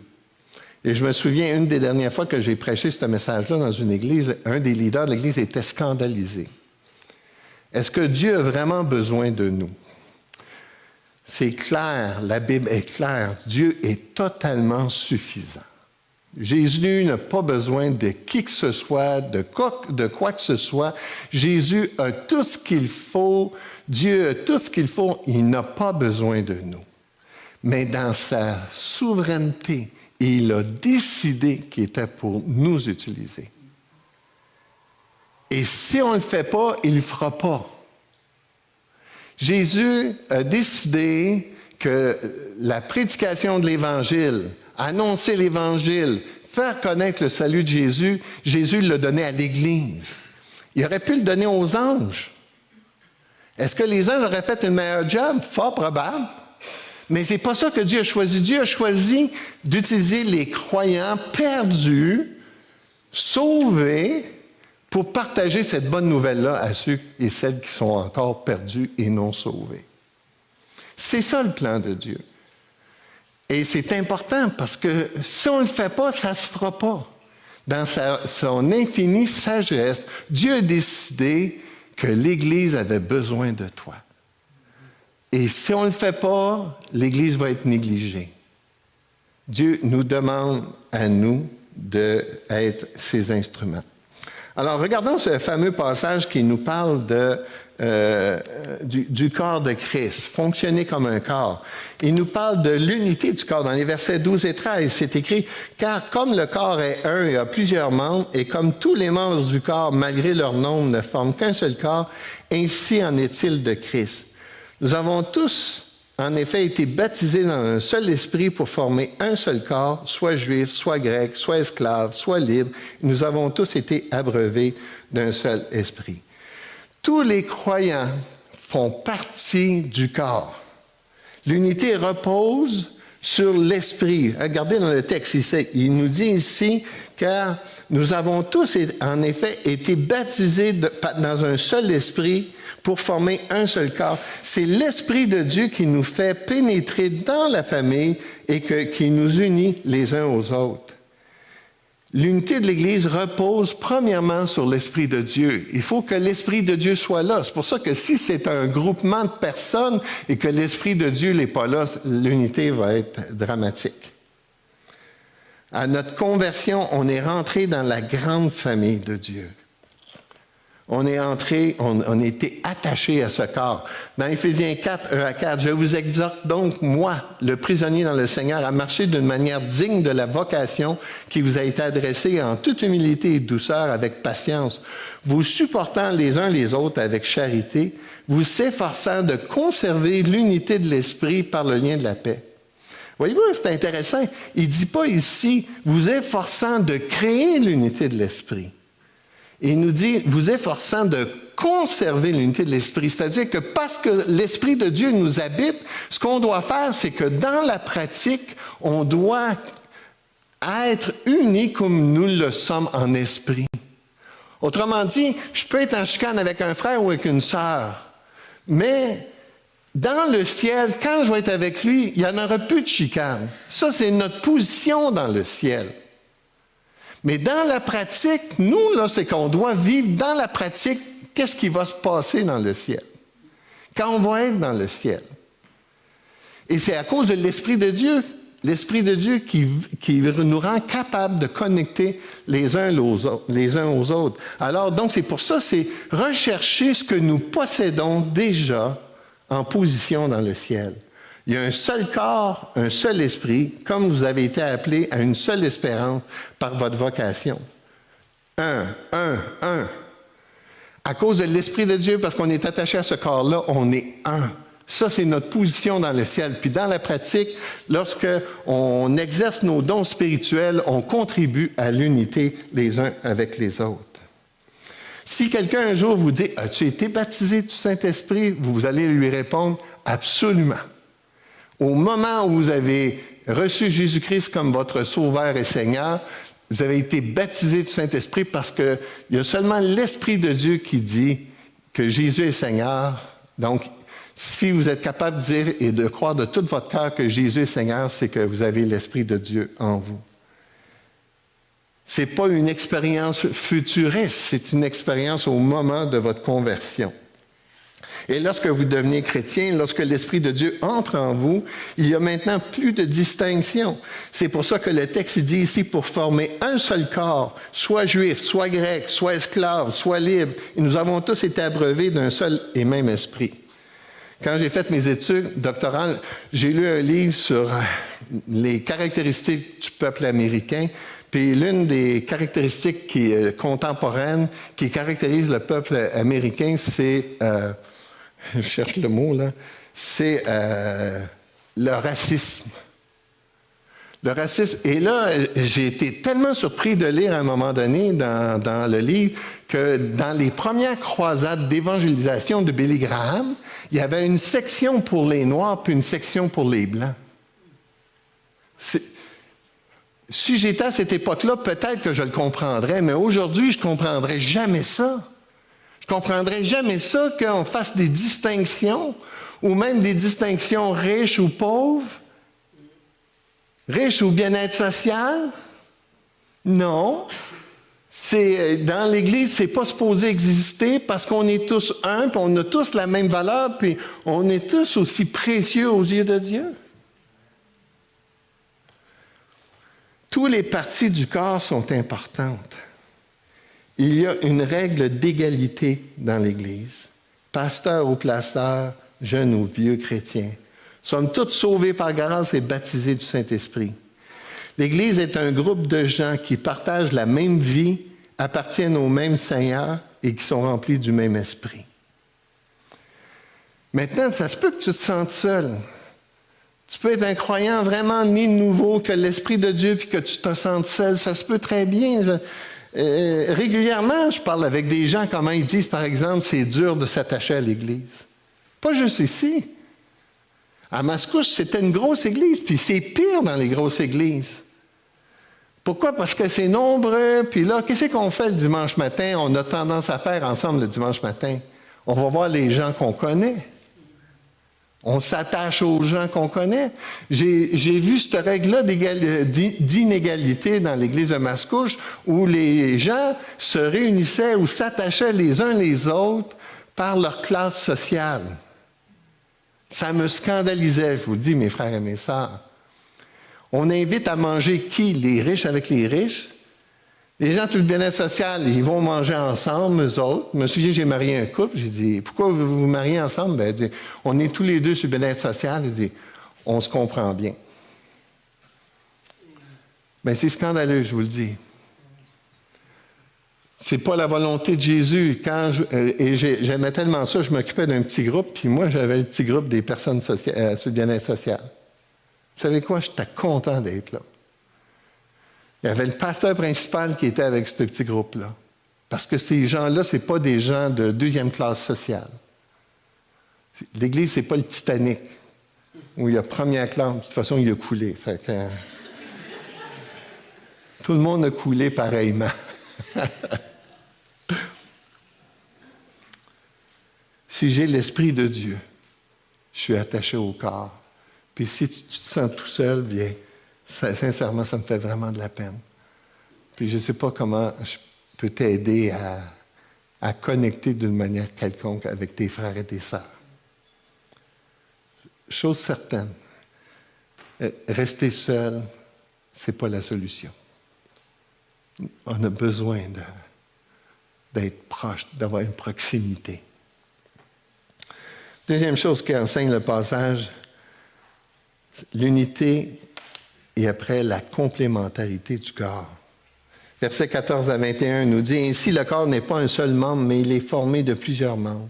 Et je me souviens, une des dernières fois que j'ai prêché ce message-là dans une église, un des leaders de l'église était scandalisé. Est-ce que Dieu a vraiment besoin de nous? C'est clair, la Bible est claire, Dieu est totalement suffisant. Jésus n'a pas besoin de qui que ce soit, de quoi que ce soit. Jésus a tout ce qu'il faut. Dieu a tout ce qu'il faut. Il n'a pas besoin de nous. Mais dans sa souveraineté, il a décidé qu'il était pour nous utiliser. Et si on ne le fait pas, il ne le fera pas. Jésus a décidé que la prédication de l'Évangile, annoncer l'Évangile, faire connaître le salut de Jésus, Jésus l'a donné à l'Église. Il aurait pu le donner aux anges. Est-ce que les anges auraient fait un meilleur job? Fort probable. Mais ce n'est pas ça que Dieu a choisi. Dieu a choisi d'utiliser les croyants perdus, sauvés, pour partager cette bonne nouvelle-là à ceux et celles qui sont encore perdus et non sauvés. C'est ça le plan de Dieu. Et c'est important parce que si on ne le fait pas, ça ne se fera pas. Dans son infinie sagesse, Dieu a décidé que l'Église avait besoin de toi. Et si on ne le fait pas, l'Église va être négligée. Dieu nous demande à nous d'être ses instruments. Alors, regardons ce fameux passage qui nous parle du corps de Christ, fonctionner comme un corps. Il nous parle de l'unité du corps. Dans les versets 12 et 13, c'est écrit « Car comme le corps est un et a plusieurs membres, et comme tous les membres du corps, malgré leur nombre, ne forment qu'un seul corps, ainsi en est-il de Christ. Nous avons tous, en effet, été baptisés dans un seul esprit pour former un seul corps, soit juif, soit grec, soit esclave, soit libre. Nous avons tous été abreuvés d'un seul esprit. » Tous les croyants font partie du corps. L'unité repose sur l'esprit. Regardez dans le texte ici, il nous dit ici, car nous avons tous, en effet, été baptisés dans un seul esprit pour former un seul corps. C'est l'Esprit de Dieu qui nous fait pénétrer dans la famille et qui nous unit les uns aux autres. L'unité de l'Église repose premièrement sur l'Esprit de Dieu. Il faut que l'Esprit de Dieu soit là. C'est pour ça que si c'est un groupement de personnes et que l'Esprit de Dieu n'est pas là, l'unité va être dramatique. À notre conversion, on est rentré dans la grande famille de Dieu. On est entré, on a été attaché à ce corps. Dans Éphésiens 4, 1 à 4, « Je vous exhorte donc, moi, le prisonnier dans le Seigneur, à marcher d'une manière digne de la vocation qui vous a été adressée en toute humilité et douceur, avec patience, vous supportant les uns les autres avec charité, vous s'efforçant de conserver l'unité de l'esprit par le lien de la paix. » Voyez-vous, c'est intéressant. Il ne dit pas ici, vous efforçant de créer l'unité de l'esprit. Et il nous dit, vous efforçant de conserver l'unité de l'esprit. C'est-à-dire que parce que l'Esprit de Dieu nous habite, ce qu'on doit faire, c'est que dans la pratique, on doit être unis comme nous le sommes en esprit. Autrement dit, je peux être en chicane avec un frère ou avec une sœur, mais dans le ciel, quand je vais être avec lui, il n'y en aura plus de chicane. Ça, c'est notre position dans le ciel. Mais dans la pratique, nous, là, c'est qu'on doit vivre dans la pratique, qu'est-ce qui va se passer dans le ciel? Quand on va être dans le ciel. Et c'est à cause de l'Esprit de Dieu. L'Esprit de Dieu qui nous rend capables de connecter les uns aux autres. Alors, donc, c'est pour ça, c'est rechercher ce que nous possédons déjà en position dans le ciel. Il y a un seul corps, un seul esprit, comme vous avez été appelés à une seule espérance par votre vocation. un. À cause de l'Esprit de Dieu, parce qu'on est attaché à ce corps-là, on est un. Ça, c'est notre position dans le ciel. Puis dans la pratique, lorsque on exerce nos dons spirituels, on contribue à l'unité les uns avec les autres. Si quelqu'un un jour vous dit « As-tu été baptisé du Saint-Esprit? » vous allez lui répondre « Absolument. » Au moment où vous avez reçu Jésus-Christ comme votre Sauveur et Seigneur, vous avez été baptisé du Saint-Esprit parce qu'il y a seulement l'Esprit de Dieu qui dit que Jésus est Seigneur. Donc, si vous êtes capable de dire et de croire de tout votre cœur que Jésus est Seigneur, c'est que vous avez l'Esprit de Dieu en vous. Ce n'est pas une expérience futuriste, c'est une expérience au moment de votre conversion. Et lorsque vous devenez chrétien, lorsque l'Esprit de Dieu entre en vous, il y a maintenant plus de distinction. C'est pour ça que le texte dit ici, pour former un seul corps, soit juif, soit grec, soit esclave, soit libre, et nous avons tous été abreuvés d'un seul et même esprit. Quand j'ai fait mes études doctorales, j'ai lu un livre sur les caractéristiques du peuple américain. Puis l'une des caractéristiques contemporaines qui caractérise le peuple américain, c'est, je cherche le mot là, c'est le racisme. Le racisme. Et là, j'ai été tellement surpris de lire à un moment donné dans le livre que dans les premières croisades d'évangélisation de Billy Graham, il y avait une section pour les Noirs puis une section pour les Blancs. Si j'étais à cette époque-là, peut-être que je le comprendrais, mais aujourd'hui, je ne comprendrais jamais ça. Je ne comprendrais jamais ça qu'on fasse des distinctions, ou même des distinctions riches ou pauvres, riches ou bien-être social. Non. Dans l'Église, ce n'est pas supposé exister parce qu'on est tous un, puis on a tous la même valeur, puis on est tous aussi précieux aux yeux de Dieu. Toutes les parties du corps sont importantes. Il y a une règle d'égalité dans l'Église. Pasteur ou pasteur, jeunes ou vieux chrétiens, sommes tous sauvés par grâce et baptisés du Saint-Esprit. L'Église est un groupe de gens qui partagent la même vie, appartiennent au même Seigneur et qui sont remplis du même esprit. Maintenant, ça se peut que tu te sentes seul. Tu peux être un croyant vraiment né de nouveau, que l'Esprit de Dieu, puis que tu te sentes seul. Ça se peut très bien. Régulièrement, je parle avec des gens, comment ils disent, par exemple, c'est dur de s'attacher à l'Église. Pas juste ici. À Mascouche, c'était une grosse église, puis c'est pire dans les grosses églises. Pourquoi? Parce que c'est nombreux, puis là, qu'est-ce qu'on fait le dimanche matin? On a tendance à faire ensemble le dimanche matin. On va voir les gens qu'on connaît. On s'attache aux gens qu'on connaît. J'ai vu cette règle-là d'inégalité dans l'église de Mascouche où les gens se réunissaient ou s'attachaient les uns les autres par leur classe sociale. Ça me scandalisait, je vous le dis, mes frères et mes sœurs. On invite à manger qui? Les riches avec les riches. Les gens, tout le bien-être social, ils vont manger ensemble, eux autres. Je me souviens, j'ai marié un couple. J'ai dit, pourquoi vous vous mariez ensemble? Ben, il dit, on est tous les deux sur le bien-être social. Il dit, on se comprend bien. Ben, c'est scandaleux, je vous le dis. C'est pas la volonté de Jésus. J'aimais tellement ça, je m'occupais d'un petit groupe, puis moi, j'avais le petit groupe des personnes sur le bien-être social. Vous savez quoi? J'étais content d'être là. Il y avait le pasteur principal qui était avec ce petit groupe-là. Parce que ces gens-là, ce n'est pas des gens de deuxième classe sociale. L'Église, ce n'est pas le Titanic, où il y a première classe, de toute façon, il a coulé. Fait que, tout le monde a coulé pareillement. Si j'ai l'Esprit de Dieu, je suis attaché au corps. Puis si tu te sens tout seul, bien, sincèrement, ça me fait vraiment de la peine. Puis je ne sais pas comment je peux t'aider à connecter d'une manière quelconque avec tes frères et tes sœurs. Chose certaine, rester seul, ce n'est pas la solution. On a besoin d'être proche, d'avoir une proximité. Deuxième chose qu'enseigne le passage, l'unité et après la complémentarité du corps. Versets 14 à 21 nous dit, « Ainsi le corps n'est pas un seul membre, mais il est formé de plusieurs membres.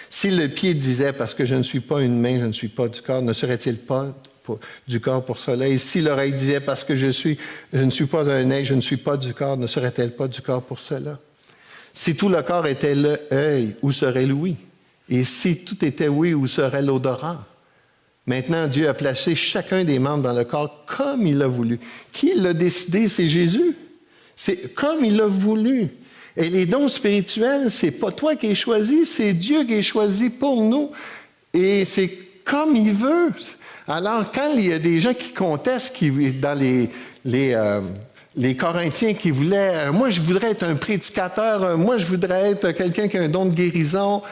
Si le pied disait, parce que je ne suis pas une main, je ne suis pas du corps, ne serait-il pas du corps pour cela? Et si l'oreille disait, parce que je ne suis pas un œil, je ne suis pas du corps, ne serait-elle pas du corps pour cela? Si tout le corps était l'œil, où serait l'ouïe? Et si tout était oui, où serait l'odorat? Maintenant, Dieu a placé chacun des membres dans le corps comme il a voulu. Qui l'a décidé? C'est Jésus. C'est comme il a voulu. Et les dons spirituels, c'est pas toi qui es choisi, c'est Dieu qui est choisi pour nous. Et c'est comme il veut. Alors, quand il y a des gens qui contestent, dans les Corinthiens qui voulaient, moi je voudrais être un prédicateur, moi je voudrais être quelqu'un qui a un don de guérison.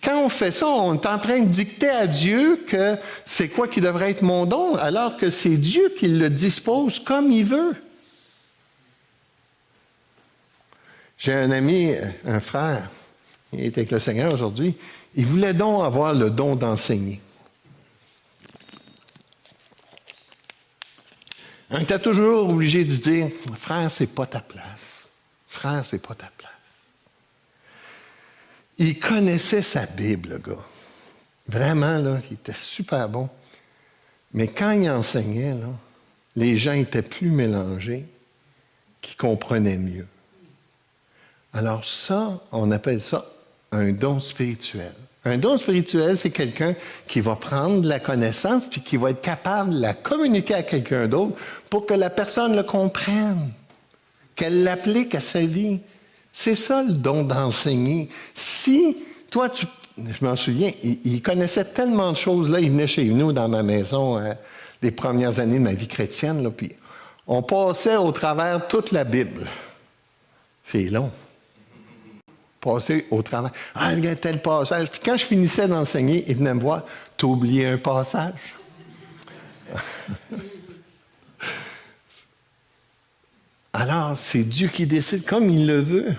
Quand on fait ça, on est en train de dicter à Dieu que c'est quoi qui devrait être mon don, alors que c'est Dieu qui le dispose comme il veut. J'ai un ami, un frère, il est avec le Seigneur aujourd'hui, il voulait donc avoir le don d'enseigner. On était toujours obligé de dire, frère, c'est pas ta place. Frère, c'est pas ta place. Il connaissait sa Bible, le gars. Vraiment, là, il était super bon. Mais quand il enseignait, là, les gens étaient plus mélangés, qu'ils comprenaient mieux. Alors ça, on appelle ça un don spirituel. Un don spirituel, c'est quelqu'un qui va prendre la connaissance puis qui va être capable de la communiquer à quelqu'un d'autre pour que la personne le comprenne, qu'elle l'applique à sa vie. C'est ça le don d'enseigner. Si toi, je m'en souviens, il connaissait tellement de choses. Là, il venait chez nous dans ma maison les premières années de ma vie chrétienne, là, puis on passait au travers toute la Bible. C'est long. Passer au travers. Ah, il y a tel passage. Puis quand je finissais d'enseigner, il venait me voir. T'as oublié un passage? Alors, c'est Dieu qui décide comme il le veut.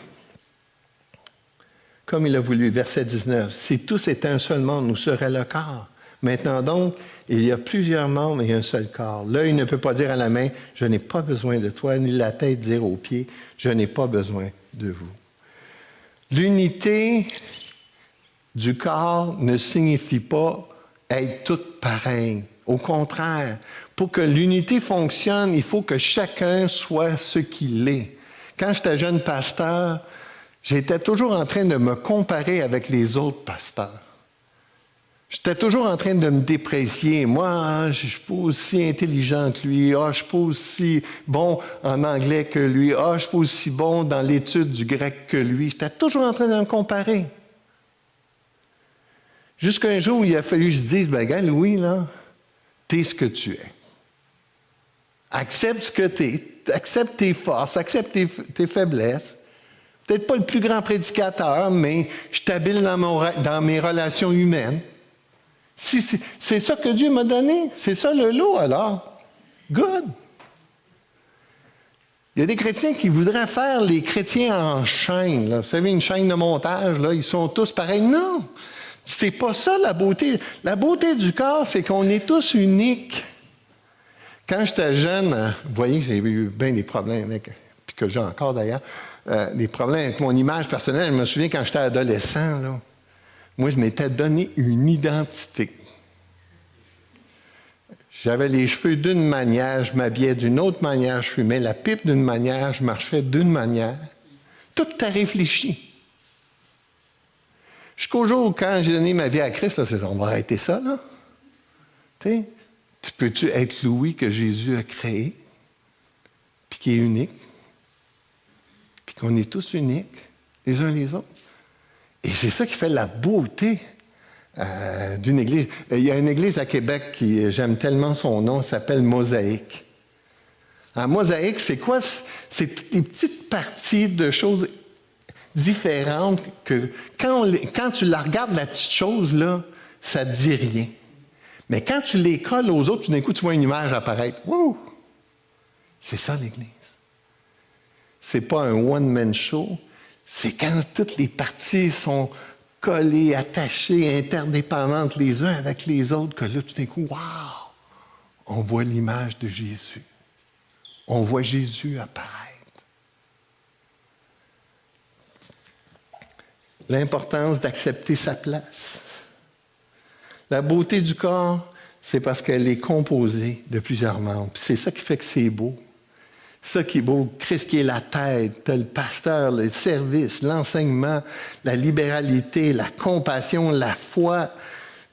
Comme il a voulu. Verset 19. Si tous étaient un seul monde, nous serait le corps. Maintenant donc, il y a plusieurs membres et un seul corps. L'œil ne peut pas dire à la main, je n'ai pas besoin de toi, ni la tête dire aux pieds, je n'ai pas besoin de vous. L'unité du corps ne signifie pas être toutes pareilles. Au contraire, pour que l'unité fonctionne, il faut que chacun soit ce qu'il est. Quand j'étais jeune pasteur, j'étais toujours en train de me comparer avec les autres pasteurs. J'étais toujours en train de me déprécier. Moi, je ne suis pas aussi intelligent que lui. Je ne suis pas aussi bon en anglais que lui. Je ne suis pas aussi bon dans l'étude du grec que lui. J'étais toujours en train de me comparer. Jusqu'à un jour où il a fallu que je dise, gars, Louis, là, t'es ce que tu es. Accepte ce que t'es. Accepte tes forces. Accepte tes faiblesses. Peut-être pas le plus grand prédicateur, mais je t'habile dans mes relations humaines. C'est ça que Dieu m'a donné. C'est ça le lot, alors. Good. Il y a des chrétiens qui voudraient faire les chrétiens en chaîne. Là. Vous savez, une chaîne de montage, là, ils sont tous pareils. Non, c'est pas ça la beauté. La beauté du corps, c'est qu'on est tous uniques. Quand j'étais jeune, vous voyez, j'ai eu bien des problèmes avec, puis que j'ai encore d'ailleurs, des problèmes avec mon image personnelle. Je me souviens quand j'étais adolescent, là, moi, je m'étais donné une identité. J'avais les cheveux d'une manière, je m'habillais d'une autre manière, je fumais la pipe d'une manière, je marchais d'une manière. Tout est réfléchi. Jusqu'au jour où, quand j'ai donné ma vie à Christ, là, on va arrêter ça, là. Tu peux-tu être Louis que Jésus a créé, puis qui est unique, puis qu'on est tous uniques, les uns les autres? Et c'est ça qui fait la beauté d'une église. Il y a une église à Québec qui, j'aime tellement son nom, s'appelle Mosaïque. Alors, Mosaïque, c'est quoi? C'est toutes des petites parties de choses différentes que quand tu la regardes, la petite chose, là, ça ne te dit rien. Mais quand tu les colles aux autres, tout d'un coup, tu vois une image apparaître. Wouh! C'est ça l'Église. C'est pas un one-man show. C'est quand toutes les parties sont collées, attachées, interdépendantes les uns avec les autres, que là, tout d'un coup, wow! On voit l'image de Jésus. On voit Jésus apparaître. l'importance d'accepter sa place. La beauté du corps, c'est parce qu'elle est composée de plusieurs membres. Puis c'est ça qui fait que c'est beau. Ça qui est beau, Christ qui est la tête, le pasteur, le service, l'enseignement, la libéralité, la compassion, la foi,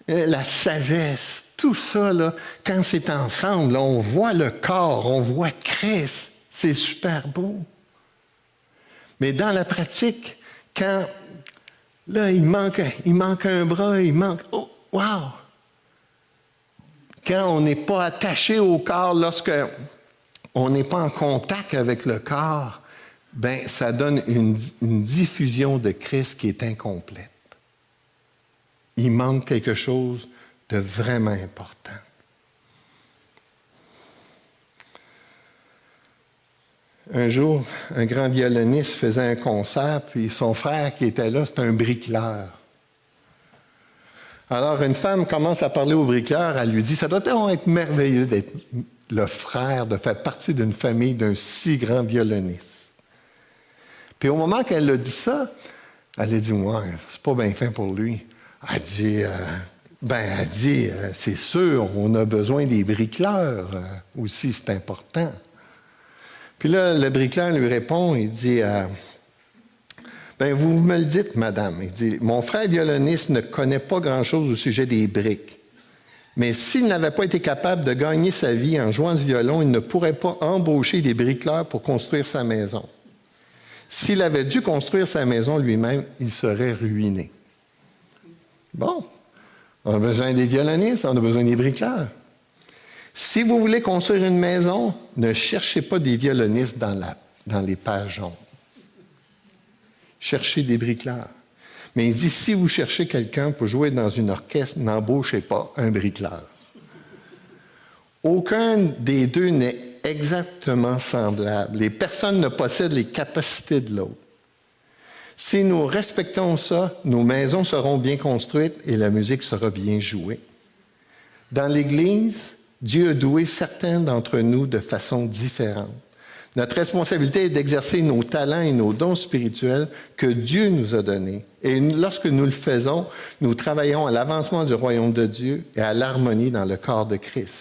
la sagesse, tout ça, là, quand c'est ensemble, là, on voit le corps, on voit Christ. C'est super beau. Mais dans la pratique, quand là, il manque un bras, oh, wow! Quand on n'est pas attaché au corps, lorsque on n'est pas en contact avec le corps, ben ça donne une diffusion de Christ qui est incomplète. Il manque quelque chose de vraiment important. Un jour, un grand violoniste faisait un concert, puis son frère qui était là, c'était un bricoleur. Alors, une femme commence à parler au bricoleur, elle lui dit « Ça doit être merveilleux d'être le frère, de faire partie d'une famille d'un si grand violoniste. » Puis au moment qu'elle a dit ça, elle a dit « Ouais, c'est pas bien fin pour lui. » Elle dit « C'est sûr, on a besoin des bricoleurs aussi, c'est important. » Puis là, le bricoleur lui répond, il dit vous me le dites, madame. Il dit, mon frère violoniste ne connaît pas grand-chose au sujet des briques. Mais s'il n'avait pas été capable de gagner sa vie en jouant du violon, il ne pourrait pas embaucher des bricoleurs pour construire sa maison. S'il avait dû construire sa maison lui-même, il serait ruiné. Bon, on a besoin des violonistes, on a besoin des bricoleurs. Si vous voulez construire une maison, ne cherchez pas des violonistes dans les pages jaunes. Cherchez des bricoleurs. Mais il dit, si vous cherchez quelqu'un pour jouer dans une orchestre, n'embauchez pas un bricoleur. Aucun des deux n'est exactement semblable. Les personnes ne possèdent les capacités de l'autre. Si nous respectons ça, nos maisons seront bien construites et la musique sera bien jouée. Dans l'Église, Dieu a doué certains d'entre nous de façon différente. Notre responsabilité est d'exercer nos talents et nos dons spirituels que Dieu nous a donnés. Et lorsque nous le faisons, nous travaillons à l'avancement du royaume de Dieu et à l'harmonie dans le corps de Christ.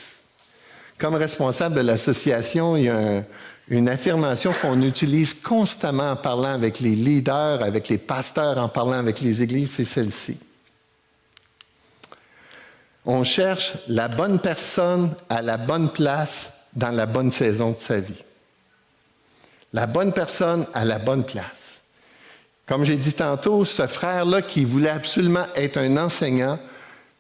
Comme responsable de l'association, il y a une affirmation qu'on utilise constamment en parlant avec les leaders, avec les pasteurs, en parlant avec les églises, c'est celle-ci. On cherche la bonne personne à la bonne place dans la bonne saison de sa vie. La bonne personne à la bonne place. Comme j'ai dit tantôt, ce frère-là qui voulait absolument être un enseignant,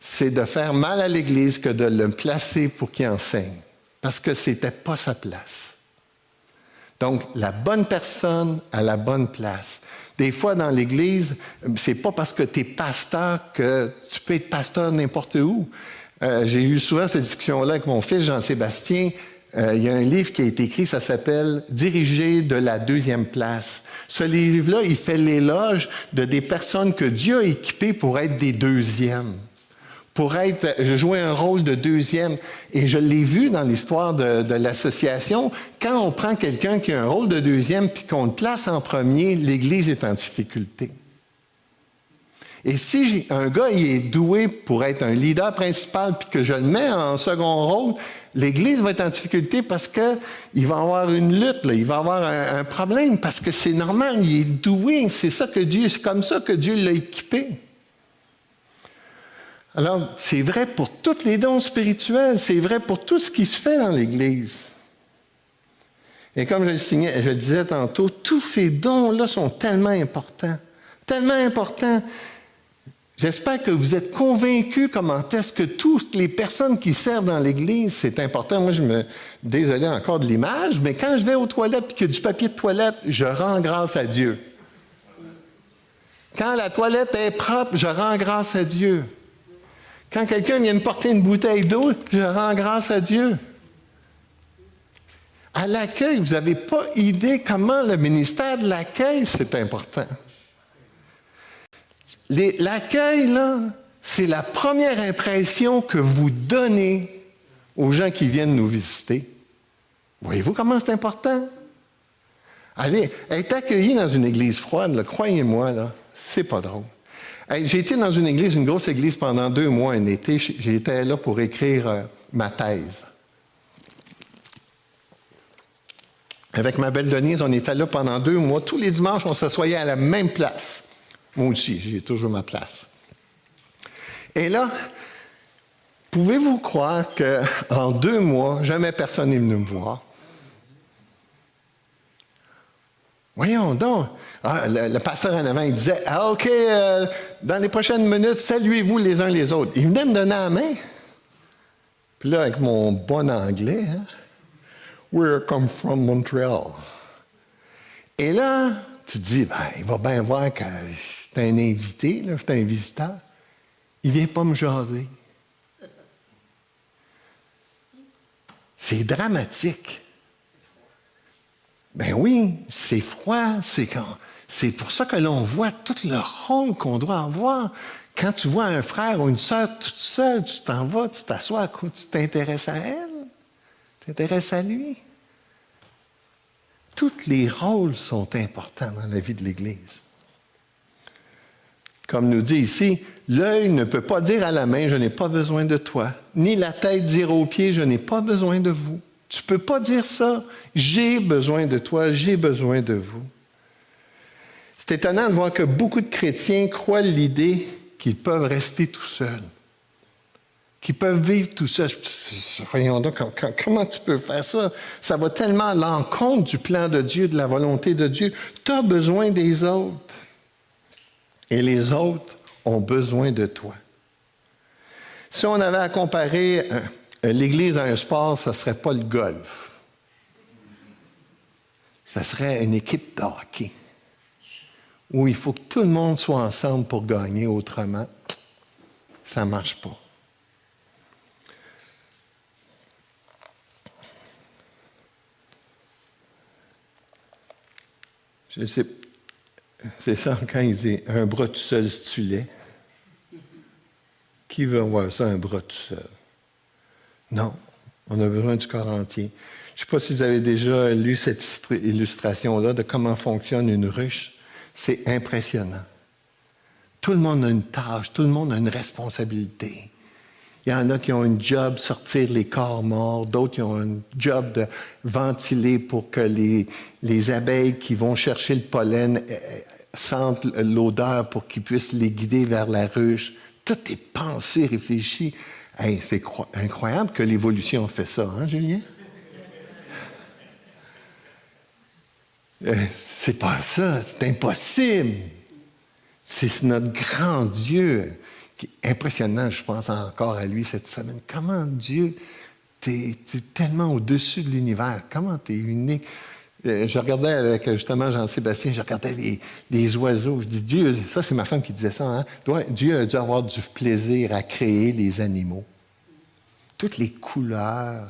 c'est de faire mal à l'Église que de le placer pour qu'il enseigne, parce que ce n'était pas sa place. Donc, la bonne personne à la bonne place. Des fois, dans l'Église, c'est pas parce que tu es pasteur que tu peux être pasteur n'importe où. J'ai eu souvent cette discussion-là avec mon fils Jean-Sébastien. Il y a un livre qui a été écrit, ça s'appelle « Diriger de la deuxième place ». Ce livre-là, il fait l'éloge de des personnes que Dieu a équipées pour être des deuxièmes, pour jouer un rôle de deuxième. Et je l'ai vu dans l'histoire de l'association, quand on prend quelqu'un qui a un rôle de deuxième puis qu'on le place en premier, l'Église est en difficulté. Et si un gars il est doué pour être un leader principal puis que je le mets en second rôle, l'Église va être en difficulté parce qu'il va avoir une lutte, là, il va avoir un problème parce que c'est normal, il est doué, c'est comme ça que Dieu l'a équipé. Alors, c'est vrai pour tous les dons spirituels, c'est vrai pour tout ce qui se fait dans l'Église. Et comme je le disais tantôt, tous ces dons-là sont tellement importants, tellement importants. J'espère que vous êtes convaincus comment est-ce que toutes les personnes qui servent dans l'Église, c'est important. Moi, désolé encore de l'image, mais quand je vais aux toilettes et qu'il y a du papier de toilette, je rends grâce à Dieu. Quand la toilette est propre, je rends grâce à Dieu. Quand quelqu'un vient me porter une bouteille d'eau, je rends grâce à Dieu. À l'accueil, vous n'avez pas idée comment le ministère de l'accueil, c'est important. L'accueil, là, c'est la première impression que vous donnez aux gens qui viennent nous visiter. Voyez-vous comment c'est important? Allez, être accueilli dans une église froide, là, croyez-moi, là, C'est pas drôle. Hey, j'ai été dans une grosse église pendant 2 mois un été. J'étais là pour écrire ma thèse. Avec ma belle Denise, on était là pendant 2 mois. Tous les dimanches, on s'assoyait à la même place. Moi aussi, j'ai toujours ma place. Et là, pouvez-vous croire qu'en 2 mois, jamais personne n'est venu me voir? Voyons donc. Ah, le pasteur en avant, il disait, « Ah, OK, dans les prochaines minutes, saluez-vous les uns les autres. » Il venait me donner la main. Puis là, avec mon bon anglais, hein, « We're come from Montreal. » Et là, tu te dis, « Il va bien voir que c'est un invité, là, c'est un visiteur. Il ne vient pas me jaser. » C'est dramatique. Ben oui, c'est froid, c'est pour ça que l'on voit tout le rôle qu'on doit avoir. Quand tu vois un frère ou une sœur toute seule, tu t'en vas, tu t'assois à côté, tu t'intéresses à elle, tu t'intéresses à lui. Tous les rôles sont importants dans la vie de l'Église. Comme nous dit ici, l'œil ne peut pas dire à la main, je n'ai pas besoin de toi, ni la tête dire aux pieds, je n'ai pas besoin de vous. Tu ne peux pas dire ça. J'ai besoin de toi, j'ai besoin de vous. C'est étonnant de voir que beaucoup de chrétiens croient l'idée qu'ils peuvent rester tout seuls, qu'ils peuvent vivre tout seuls. Voyons donc, comment tu peux faire ça? Ça va tellement à l'encontre du plan de Dieu, de la volonté de Dieu. Tu as besoin des autres. Et les autres ont besoin de toi. Si on avait à comparer l'Église à un sport, ce ne serait pas le golf. Ce serait une équipe de hockey, où il faut que tout le monde soit ensemble pour gagner, autrement, ça ne marche pas. Je sais, c'est ça quand il dit « un bras tout seul, c'est tu l'es ». Qui veut avoir ça, un bras tout seul? Non, on a besoin du corps entier. Je ne sais pas si vous avez déjà lu cette illustration-là de comment fonctionne une ruche. C'est impressionnant. Tout le monde a une tâche, tout le monde a une responsabilité. Il y en a qui ont une job sortir les corps morts, d'autres qui ont un job de ventiler pour que les abeilles qui vont chercher le pollen sentent l'odeur pour qu'ils puissent les guider vers la ruche. Tout est pensé, réfléchi. Hey, c'est incroyable que l'évolution fait ça, hein, Julien? C'est pas ça, c'est impossible. C'est notre grand Dieu qui est impressionnant, je pense encore à lui cette semaine. Comment Dieu, t'es tellement au-dessus de l'univers, comment t'es unique. Je regardais avec justement Jean-Sébastien, je regardais les oiseaux. Je dis, Dieu, ça c'est ma femme qui disait ça, hein? Dieu a dû avoir du plaisir à créer les animaux. Toutes les couleurs,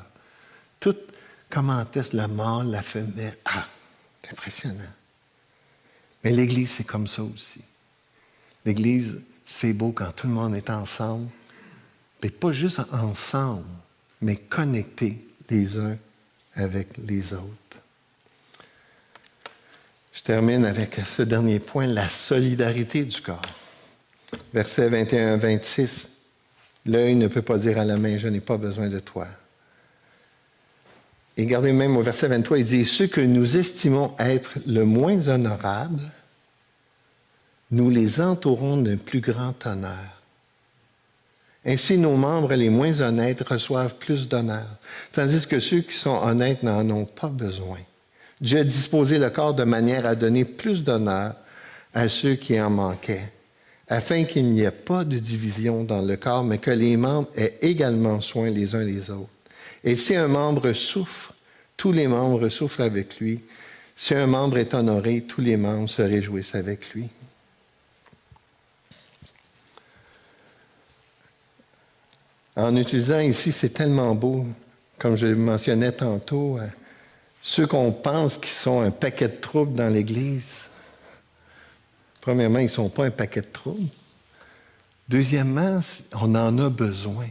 comment est-ce le mâle, la femelle. Ah, c'est impressionnant. Mais l'Église, c'est comme ça aussi. L'Église, c'est beau quand tout le monde est ensemble. Mais pas juste ensemble, mais connectés les uns avec les autres. Je termine avec ce dernier point, la solidarité du corps. Versets 21-26. L'œil ne peut pas dire à la main, je n'ai pas besoin de toi. Et regardez même au verset 23, il dit, ceux que nous estimons être le moins honorables, nous les entourons d'un plus grand honneur. Ainsi, nos membres les moins honnêtes reçoivent plus d'honneur, tandis que ceux qui sont honnêtes n'en ont pas besoin. Dieu a disposé le corps de manière à donner plus d'honneur à ceux qui en manquaient, afin qu'il n'y ait pas de division dans le corps, mais que les membres aient également soin les uns les autres. Et si un membre souffre, tous les membres souffrent avec lui. Si un membre est honoré, tous les membres se réjouissent avec lui. En utilisant ici, c'est tellement beau, comme je le mentionnais tantôt, ceux qu'on pense qui sont un paquet de troubles dans l'Église, premièrement, ils ne sont pas un paquet de troubles. Deuxièmement, on en a besoin.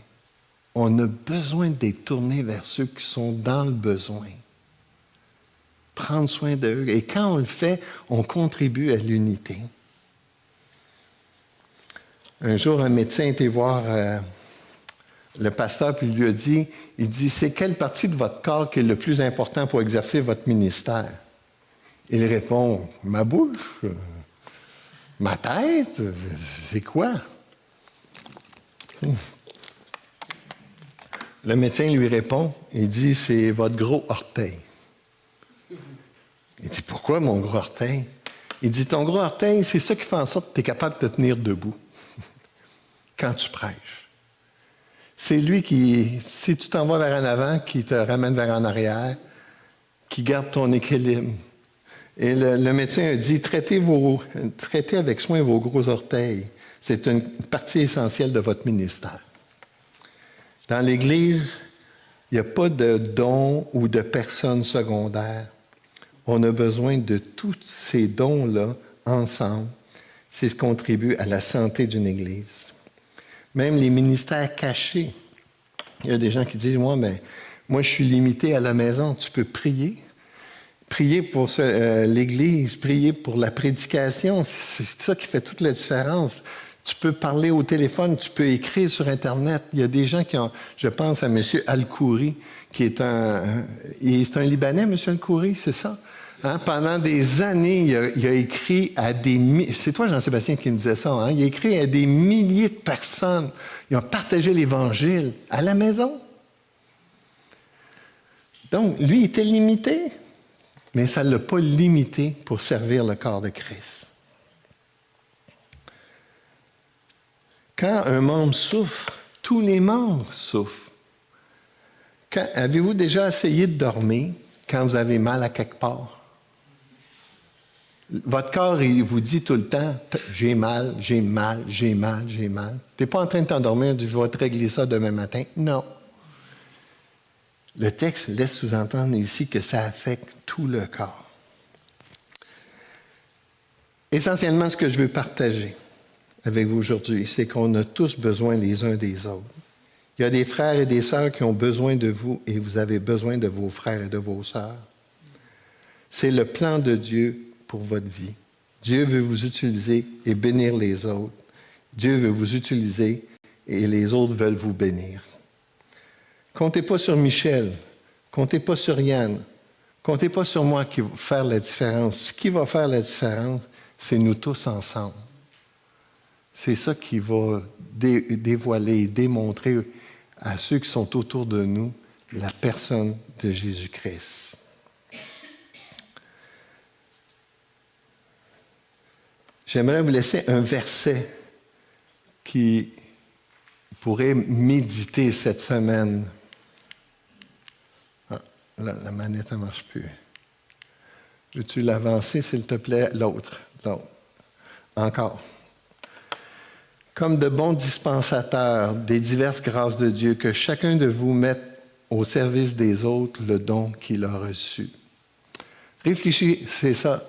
On a besoin d'être tourné vers ceux qui sont dans le besoin. Prendre soin d'eux. Et quand on le fait, on contribue à l'unité. Un jour, un médecin était voir le pasteur puis lui a dit, c'est quelle partie de votre corps qui est le plus important pour exercer votre ministère? Il répond, ma bouche, ma tête, c'est quoi? Le médecin lui répond, il dit, c'est votre gros orteil. Il dit, pourquoi mon gros orteil? Il dit, ton gros orteil, c'est ça qui fait en sorte que tu es capable de te tenir debout quand tu prêches. C'est lui qui, si tu t'en vas vers en avant, qui te ramène vers en arrière, qui garde ton équilibre. Et le médecin a dit, traitez avec soin vos gros orteils. C'est une partie essentielle de votre ministère. Dans l'Église, il n'y a pas de dons ou de personnes secondaires. On a besoin de tous ces dons-là ensemble. C'est ce qui contribue à la santé d'une Église. Même les ministères cachés. Il y a des gens qui disent, moi, je suis limité à la maison. Tu peux prier. Prier pour l'Église, prier pour la prédication. C'est ça qui fait toute la différence. Tu peux parler au téléphone, tu peux écrire sur Internet. Il y a des gens qui ont, je pense à M. Al-Khouri, qui est c'est un Libanais, M. Al-Khouri, c'est ça? Hein? Pendant des années, il a écrit à c'est toi, Jean-Sébastien, qui me disais ça, hein? Il a écrit à des milliers de personnes. Ils ont partagé l'Évangile à la maison. Donc, lui, il était limité, mais ça ne l'a pas limité pour servir le corps de Christ. Quand un membre souffre, tous les membres souffrent. Avez-vous déjà essayé de dormir quand vous avez mal à quelque part? Votre corps, il vous dit tout le temps, j'ai mal, j'ai mal, j'ai mal, j'ai mal. Tu n'es pas en train de t'endormir, je vais te régler ça demain matin. Non. Le texte laisse sous-entendre ici que ça affecte tout le corps. Essentiellement, ce que je veux partager avec vous aujourd'hui, c'est qu'on a tous besoin les uns des autres. Il y a des frères et des sœurs qui ont besoin de vous et vous avez besoin de vos frères et de vos sœurs. C'est le plan de Dieu pour votre vie. Dieu veut vous utiliser et bénir les autres. Dieu veut vous utiliser et les autres veulent vous bénir. Comptez pas sur Michel, comptez pas sur Yann, comptez pas sur moi qui va faire la différence. Ce qui va faire la différence, c'est nous tous ensemble. C'est ça qui va dévoiler et démontrer à ceux qui sont autour de nous la personne de Jésus-Christ. J'aimerais vous laisser un verset qui pourrait méditer cette semaine. Ah, là, la manette ne marche plus. Veux-tu l'avancer, s'il te plaît? L'autre. Encore. Comme de bons dispensateurs des diverses grâces de Dieu, que chacun de vous mette au service des autres le don qu'il a reçu. Réfléchissez ça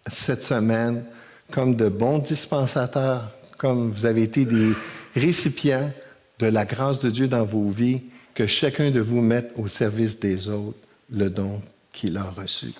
cette semaine comme de bons dispensateurs, comme vous avez été des récipients de la grâce de Dieu dans vos vies, que chacun de vous mette au service des autres le don qu'il a reçu.